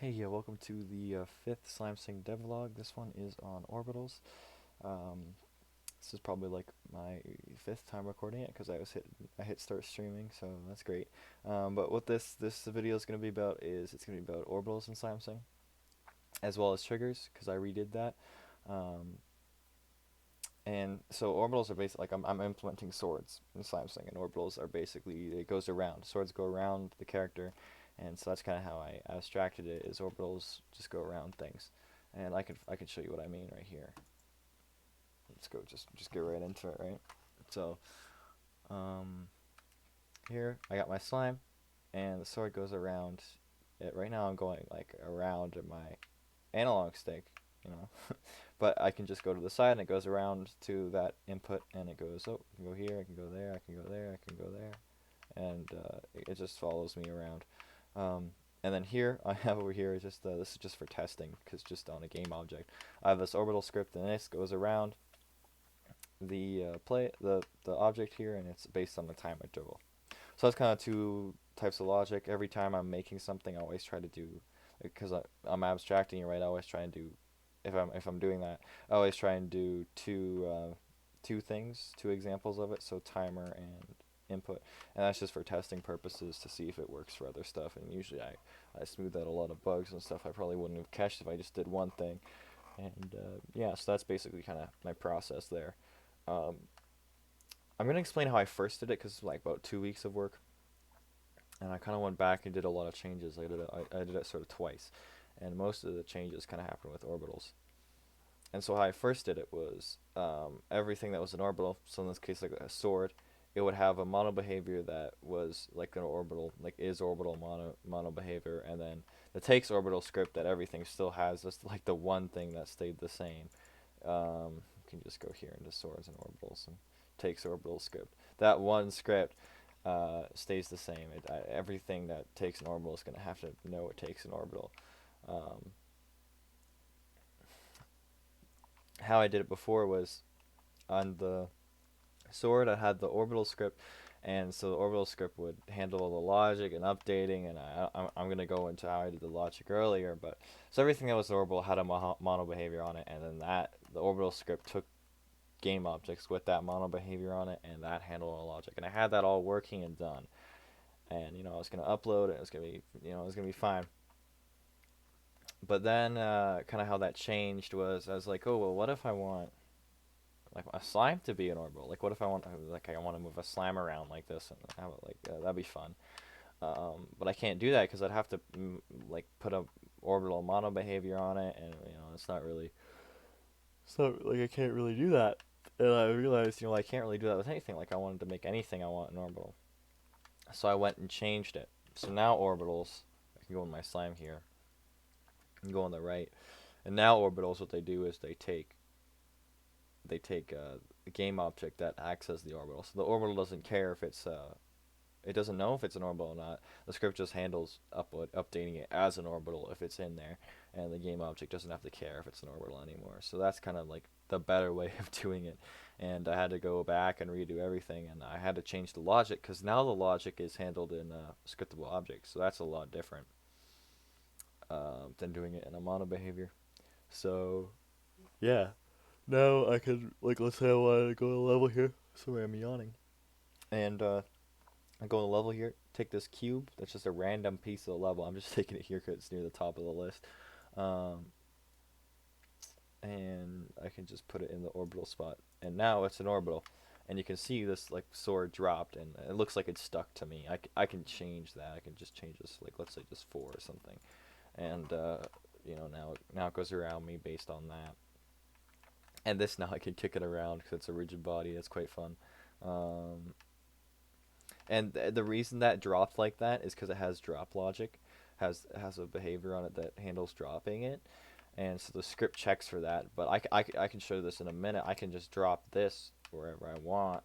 Hey, yeah, welcome to the fifth Slimecing Devlog. This one is on Orbitals. Um, this is probably like my fifth time recording it because I hit start streaming, so that's great. But what this video is going to be about is it's going to be about Orbitals in Slimecing as well as triggers because I redid that. Um, and so orbitals are basically like I'm implementing swords in Slimecing, and orbitals are basically it goes around. Swords go around the character, and so that's kind of how I abstracted it. Is orbitals just go around things, and I can show you what I mean right here. Let's go just get right into it, right? So um, here I got my slime, and the sword goes around it. Right now I'm going like around my analog stick, you know. But I can just go to the side and it goes around to that input and it goes, oh, I can go here, I can go there, I can go there, I can go there, and it just follows me around. Um, and then here I have over here just this is just for testing because just on a game object I have this orbital script and this goes around the the object here and it's based on the time interval. So that's kind of two types of logic. Every time I'm making something, I always try to do because I'm abstracting it, right. I always try and do if I'm doing that, I always try and do two things, two examples of it. So timer and input, and that's just for testing purposes to see if it works for other stuff. And usually I smooth out a lot of bugs and stuff I probably wouldn't have catched if I just did one thing. And yeah, so that's basically kind of my process there. Um, I'm gonna explain how I first did it because like about 2 weeks of work and I kind of went back and did a lot of changes. I did it sort of twice, and most of the changes kind of happened with orbitals. And so how I first did it was everything that was an orbital. So in this case, like a sword, it would have a mono behavior that was like an orbital, like is orbital mono behavior, and then the takes orbital script that everything still has just like the one thing that stayed the same. You can just go here into swords and orbitals and takes orbital script. That one script stays the same. Everything that takes an orbital is going to have to know it takes an orbital. Um, how I did it before was on the sword, I had the orbital script, and so the orbital script would handle all the logic and updating, and I'm going to go into how I did the logic earlier, but so everything that was orbital had a mono behavior on it, and then the orbital script took game objects with that mono behavior on it, and that handled all the logic, and I had that all working and done. And I was gonna upload it. It was gonna be it was gonna be fine. But then kind of how that changed was I was like, oh well, what if I want like a slime to be an orbital? Like what if I want like I want to move a slime around like this and have it like that'd be fun. But I can't do that because I'd have to like put a orbital mono behavior on it, and it's not really so like I can't really do that. And I realized I can't really do that with anything. Like I wanted to make anything I want an orbital. So I went and changed it. So now orbitals, I can go in my slime here and go on the right. And now orbitals, what they do is they take the game object that acts as the orbital. So the orbital doesn't care if it doesn't know if it's an orbital or not. The script just handles updating it as an orbital if it's in there, and the game object doesn't have to care if it's an orbital anymore. So that's kind of like the better way of doing it. And I had to go back and redo everything, and I had to change the logic because now the logic is handled in scriptable objects. So that's a lot different than doing it in a mono behavior. So yeah, now I can like let's say I want to go to a level here. Sorry, I'm yawning. And I go to the level here, take this cube, that's just a random piece of the level. I'm just taking it here because it's near the top of the list. Um, and I can just put it in the orbital spot. And now it's an orbital. And you can see this like sword dropped, and it looks like it's stuck to me. I can change that. I can just change this, like let's say just 4 or something. And now it goes around me based on that. And this now I can kick it around because it's a rigid body. That's quite fun. Um, And the reason that dropped like that is because it has drop logic, has a behavior on it that handles dropping it, and so the script checks for that. But I can show this in a minute. I can just drop this wherever I want,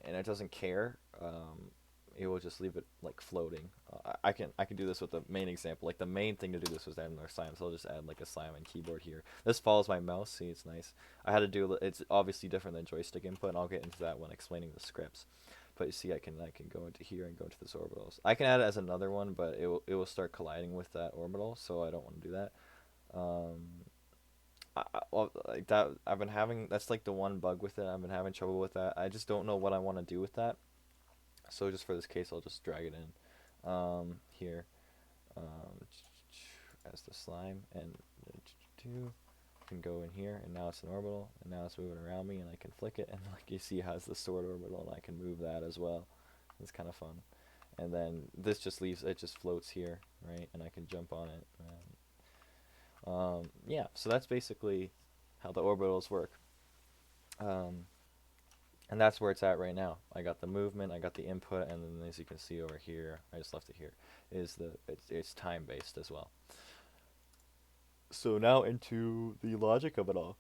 and it doesn't care. It will just leave it like floating. I can do this with the main example. Like the main thing to do this was add another slime, so I'll just add like a slime and keyboard here. This follows my mouse. See, it's nice. I had to do. It's obviously different than joystick input, and I'll get into that when explaining the scripts. But you see, I can go into here and go into this orbitals. I can add it as another one, but it will start colliding with that orbital, so I don't want to do that. Um, well, like that, I've been having, that's like the one bug with it. I've been having trouble with that. I just don't know what I want to do with that. So just for this case, I'll just drag it in here um, as the slime, and can go in here, and now it's an orbital, and now it's moving around me, and I can flick it, and like you see, how it's the sword orbital, and I can move that as well. It's kind of fun. And then this just leaves, it just floats here, right? And I can jump on it. Yeah, so that's basically how the orbitals work. Um, and that's where it's at right now. I got the movement, I got the input, and then as you can see over here, I just left it here, is it's time based as well. So now into the logic of it all.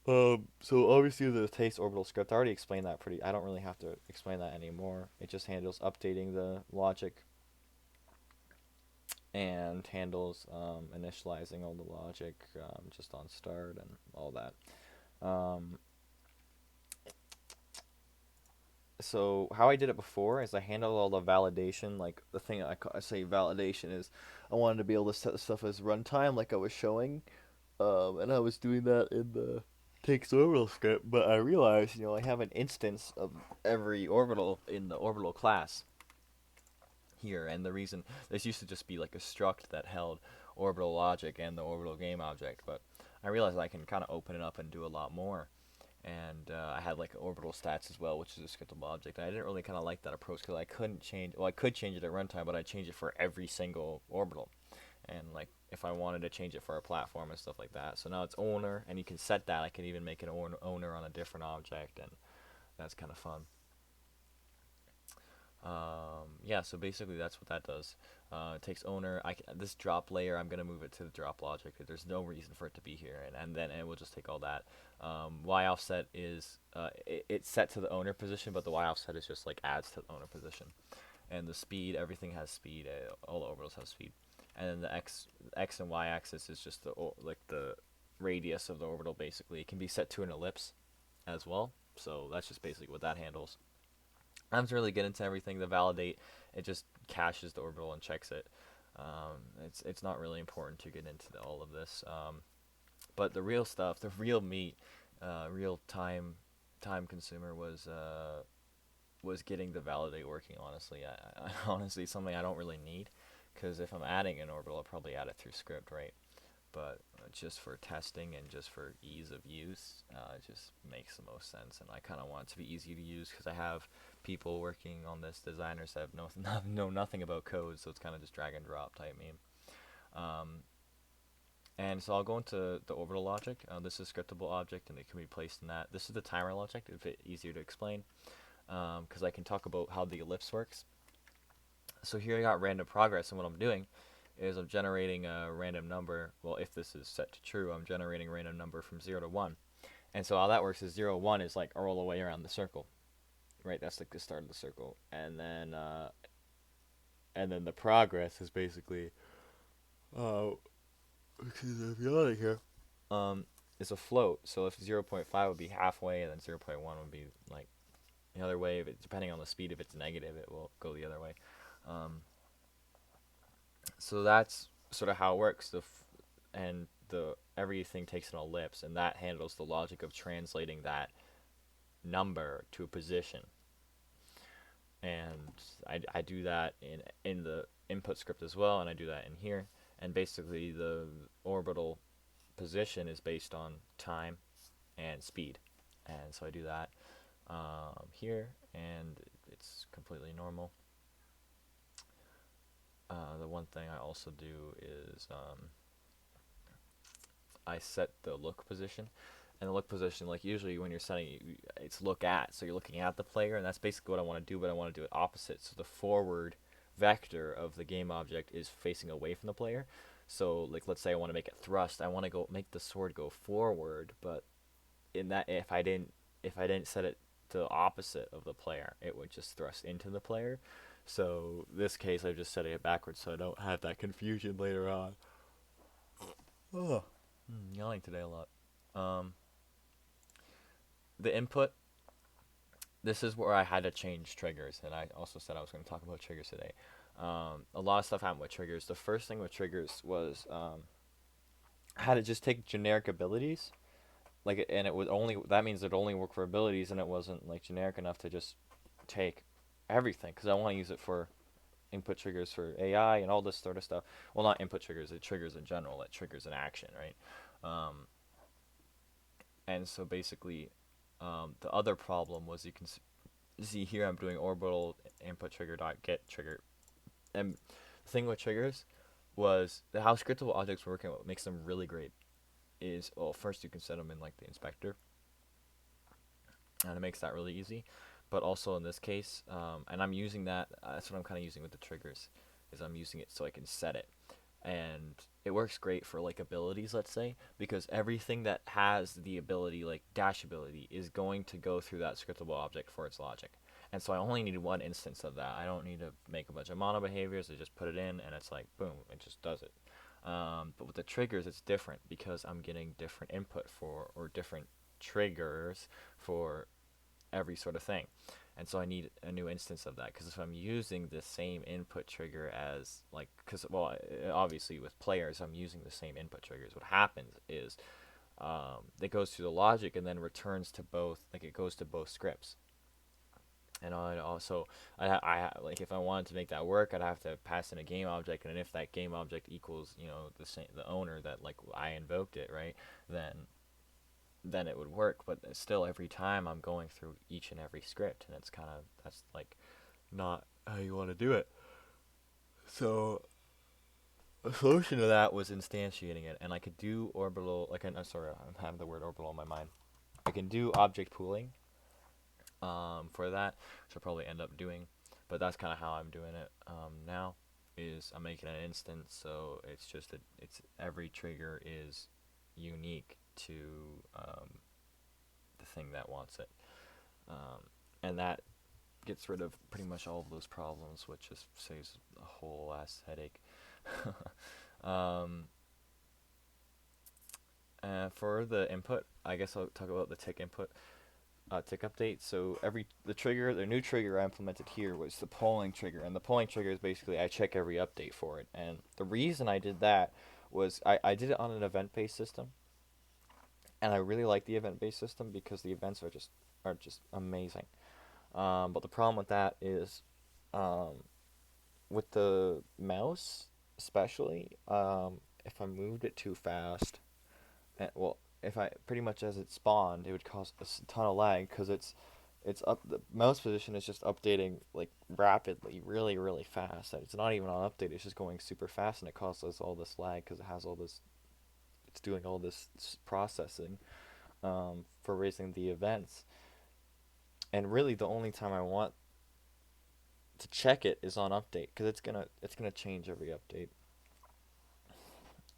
So obviously the taste orbital script, I already explained that pretty, I don't really have to explain that anymore. It just handles updating the logic and handles initializing all the logic just on start and all that. Um, so how I did it before is I handled all the validation. Like the thing I say validation is, I wanted to be able to set the stuff as runtime, like I was showing, and I was doing that in the takes orbital script. But I realized, I have an instance of every orbital in the orbital class here, and the reason this used to just be like a struct that held orbital logic and the orbital game object, but I realized I can kind of open it up and do a lot more. And I had like orbital stats as well, which is a scriptable object. And I didn't really kind of like that approach because I couldn't change. Well, I could change it at runtime, but I change it for every single orbital. And like if I wanted to change it for a platform and stuff like that. So now it's owner, and you can set that. I can even make an owner on a different object, and that's kind of fun. Yeah, so basically that's what that does. It takes owner. This drop layer, I'm gonna move it to the drop logic. There's no reason for it to be here, and then it will just take all that. Y offset is it's set to the owner position, but the Y offset is just like adds to the owner position. And the speed, everything has speed. All the orbitals have speed. And then the x and y axis is just like the radius of the orbital. Basically, it can be set to an ellipse as well. So that's just basically what that handles. I don't really get into everything. The validate, it just caches the orbital and checks it. It's not really important to get into all of this. But the real stuff, the real meat, real time consumer was getting the validate working. Honestly, I honestly something I don't really need, because if I'm adding an orbital, I'll probably add it through script, right? But just for testing and just for ease of use, it just makes the most sense. And I kind of want it to be easy to use because I have people working on this, designers that have know nothing about code, so it's kind of just drag and drop type meme. Um, and so I'll go into the orbital logic. This is a scriptable object, and it can be placed in that. This is the timer logic, a bit easier to explain, because I can talk about how the ellipse works. So here I got random progress, and what I'm doing is I'm generating a random number. Well, if this is set to true, I'm generating a random number from 0 to 1. And so how that works is 0, 1 is like all the way around the circle, right? That's like the start of the circle. And then the progress is basically, excuse me, if you're out here, is a float. So if 0.5 would be halfway, and then 0.1 would be like the other way. If depending on the speed, if it's negative, it will go the other way. So that's sort of how it works. And the everything takes an ellipse, and that handles the logic of translating that number to a position. And I do that in the input script as well, and I do that in here. And basically, the orbital position is based on time and speed, and so I do that here, and it's completely normal. The one thing I also do is I set the look position. And the look position, like usually when you're setting, it's look at, so you're looking at the player, and that's basically what I want to do, but I want to do it opposite. So the forward vector of the game object is facing away from the player. So like let's say I want to make it thrust, I want to go make the sword go forward, but in that if I didn't set it to the opposite of the player, it would just thrust into the player. So this case I've just set it backwards so I don't have that confusion later on. Oh, yelling today a lot. The input this is where I had to change triggers, and I also said I was going to talk about triggers today. A lot of stuff happened with triggers. The first thing with triggers was I had to just take generic abilities, like, and it would only that means it only work for abilities, and it wasn't like generic enough to just take everything because I want to use it for input triggers for AI and all this sort of stuff. Well, not input triggers, it triggers in general. It triggers an action, right? And so basically, the other problem was you can see here I'm doing orbital input trigger dot get trigger, and the thing with triggers was how scriptable objects were working. What makes them really great is, well, first you can set them in like the inspector, and it makes that really easy. But also in this case, and I'm using that. That's what I'm kind of using with the triggers, is I'm using it so I can set it, and it works great for like abilities, let's say, because everything that has the ability, like dash ability, is going to go through that scriptable object for its logic. And so I only need one instance of that. I don't need to make a bunch of mono behaviors. I just put it in, and it's like boom, it just does it. But with the triggers, it's different because I'm getting different input for, or different triggers for every sort of thing. And so I need a new instance of that, because if I'm using the same input trigger as, like, because, well, obviously with players I'm using the same input triggers, what happens is it goes through the logic and then returns to both, like it goes to both scripts. And I also, like, if I wanted to make that work, I'd have to pass in a game object, and if that game object equals, the same, the owner that, like, I invoked it, right, then it would work. But still, every time I'm going through each and every script, and it's kind of, that's like not how you want to do it. So a solution to that was instantiating it, and I could do orbital, like, I'm sorry, I'm having the word orbital in my mind. I can do object pooling for that, which I'll probably end up doing, but that's kind of how I'm doing it now. Is I'm making an instance, so it's just that it's every trigger is unique to the thing that wants it, and that gets rid of pretty much all of those problems, which just saves a whole ass headache. um, for the input, I guess I'll talk about the tick input, tick update. So the new trigger I implemented here was the polling trigger, and the polling trigger is basically I check every update for it. And the reason I did that was I did it on an event-based system, and I really like the event-based system because the events are just amazing. But the problem with that is, um, with the mouse, especially, if I moved it too fast, well, if I pretty much as it spawned, it would cause a ton of lag because it's up. The mouse position is just updating like rapidly, really, really fast. And it's not even on update; it's just going super fast, and it causes all this lag because it has all this. It's doing all this processing for raising the events. And really, the only time I want to check it is on update because it's gonna change every update.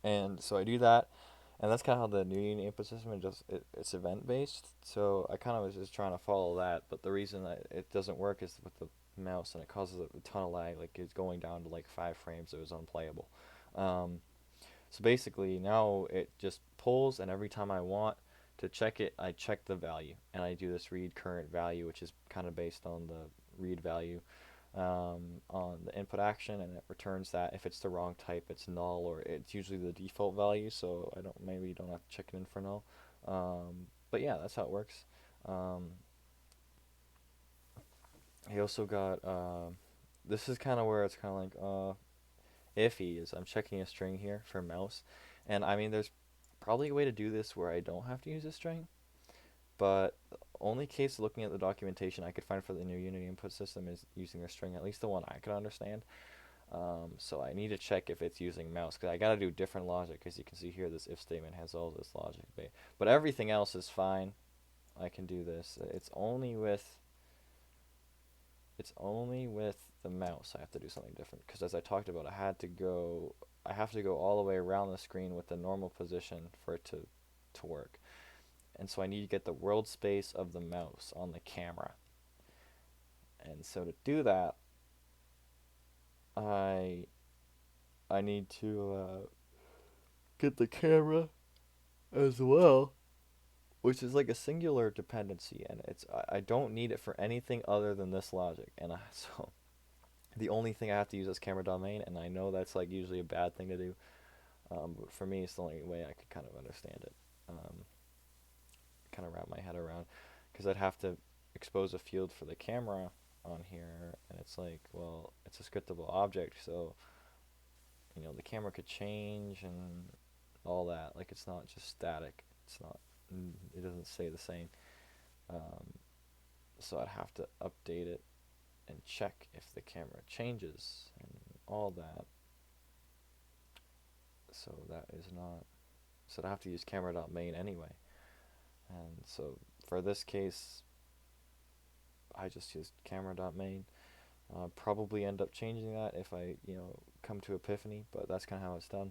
And so I do that, and that's kind of how the new Unity input system is. It's event based, so I kind of was just trying to follow that. But the reason that it doesn't work is with the mouse, and it causes a ton of lag. Like it's going down to like 5 frames. It was unplayable. Um, so basically now it just pulls, and every time I want to check it, I check the value, and I do this read current value, which is kind of based on the read value on the input action, and it returns that. If it's the wrong type, it's null, or it's usually the default value, so I don't maybe you don't have to check it in for null. But yeah, that's how it works. Um, he also got this is kind of where it's kind of like iffy, is I'm checking a string here for mouse, and I mean there's probably a way to do this where I don't have to use a string, but the only case looking at the documentation I could find for the new Unity input system is using a string, at least the one I could understand. So I need to check if it's using mouse, because I got to do different logic. As you can see here, this if statement has all this logic. But everything else is fine. I can do this. It's only with the mouse I have to do something different, because as I talked about, I have to go all the way around the screen with the normal position for it to work. And so I need to get the world space of the mouse on the camera. And so to do that, I I need to get the camera as well. which is like a singular dependency, and I don't need it for anything other than this logic, and so the only thing I have to use is camera.main, and I know that's like usually a bad thing to do, but for me it's the only way I could kind of understand it, kind of wrap my head around, because I'd have to expose a field for the camera on here, and it's like, well, it's a scriptable object, so the camera could change and all that. Like, it's not just static. It's not. It doesn't stay the same. Um, so I'd have to update it and check if the camera changes and all that. So that is not. So I'd have to use camera.main anyway. And so for this case, I just used camera.main. Probably end up changing that if I, come to epiphany, but that's kind of how it's done.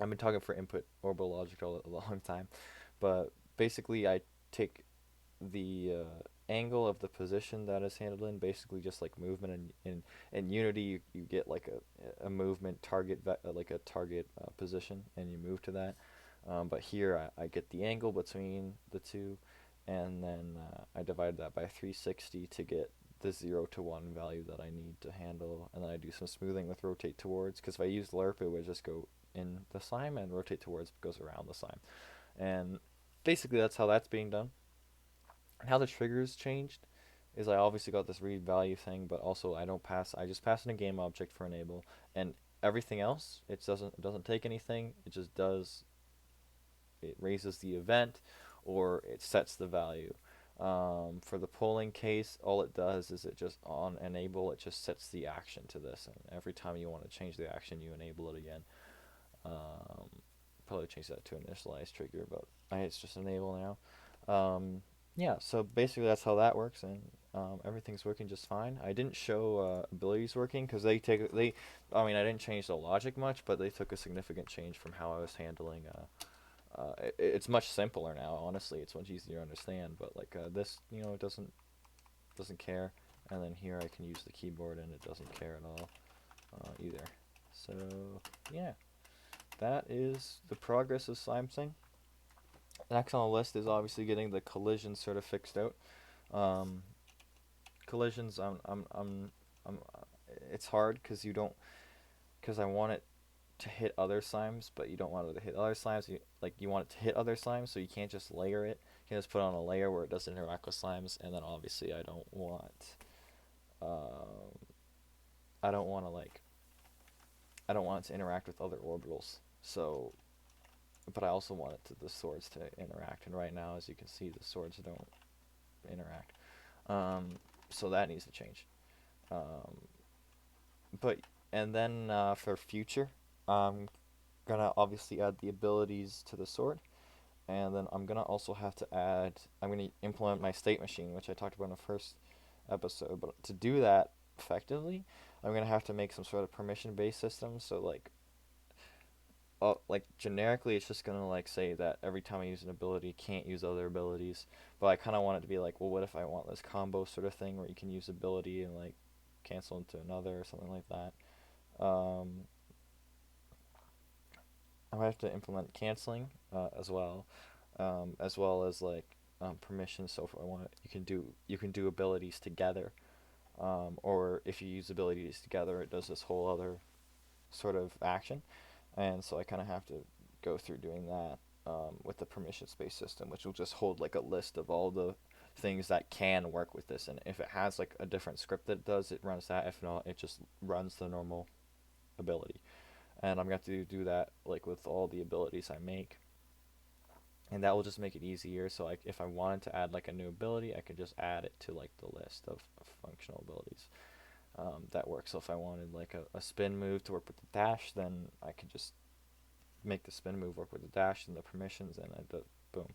I've been talking for input orbital logic all a long time, but basically I take the angle of the position that is handled in, basically just like movement, and in Unity you get like a movement target, like a target position, and you move to that. But here I get the angle between the two, and then I divide that by 360 to get the 0 to 1 value that I need to handle, and then I do some smoothing with rotate towards, because if I used lerp it would just go in the slime, and rotate towards goes around the slime. And basically that's how that's being done. And how the triggers changed is I obviously got this read value thing, but also I just pass in a game object for enable, and everything else it doesn't take anything. It raises the event, or it sets the value. For the polling case, all it does is it just on enable, it just sets the action to this, and every time you want to change the action, you enable it again. Um, Probably change that to initialize trigger, but it's just enable now. Yeah, so basically that's how that works, and everything's working just fine. I didn't show abilities working because I mean, I didn't change the logic much, but they took a significant change from how I was handling. It's much simpler now. Honestly, it's much easier to understand. But like this, it doesn't care. And then here I can use the keyboard, and it doesn't care at all either. So yeah, that is the progress of Slimecing. Next on the list is obviously getting the collisions sort of fixed out. Um, Collisions, it's hard because because I want it to hit other slimes, but you don't want it to hit other slimes. You want it to hit other slimes, so you can't just layer it. You can just put on a layer where it doesn't interact with slimes, and then obviously um, I don't want to I don't want it to interact with other orbitals. So, but I also want the swords to interact, and right now, as you can see, the swords don't interact. So that needs to change. Um, but and then for future, I'm gonna obviously add the abilities to the sword, and then I'm gonna also have to add. I'm gonna implement my state machine, which I talked about in the first episode. But to do that effectively, I'm gonna have to make some sort of permission-based system. So like generically, it's just gonna like say that every time I use an ability, can't use other abilities. But I kind of want it to be like, well, what if I want this combo sort of thing where you can use ability and like cancel into another or something like that. Um, I might have to implement canceling as well as like permissions. So if I want, you can do abilities together, or if you use abilities together, it does this whole other sort of action, and so I kind of have to go through doing that with the permission space system, which will just hold like a list of all the things that can work with this, and if it has like a different script that it does, it runs that. If not, it just runs the normal ability, and I'm going to have to do that like with all the abilities I make, and that will just make it easier. So like if I wanted to add like a new ability, I could just add it to like the list of functional abilities that work. So if I wanted like a spin move to work with the dash, then I could just make the spin move work with the dash and the permissions, and I do, boom.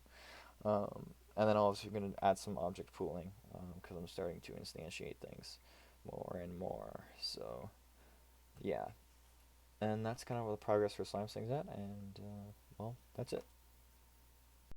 And then also you're going to add some object pooling because I'm starting to instantiate things more and more. So yeah, and that's kind of where the progress for Slimecing's at, and well, that's it.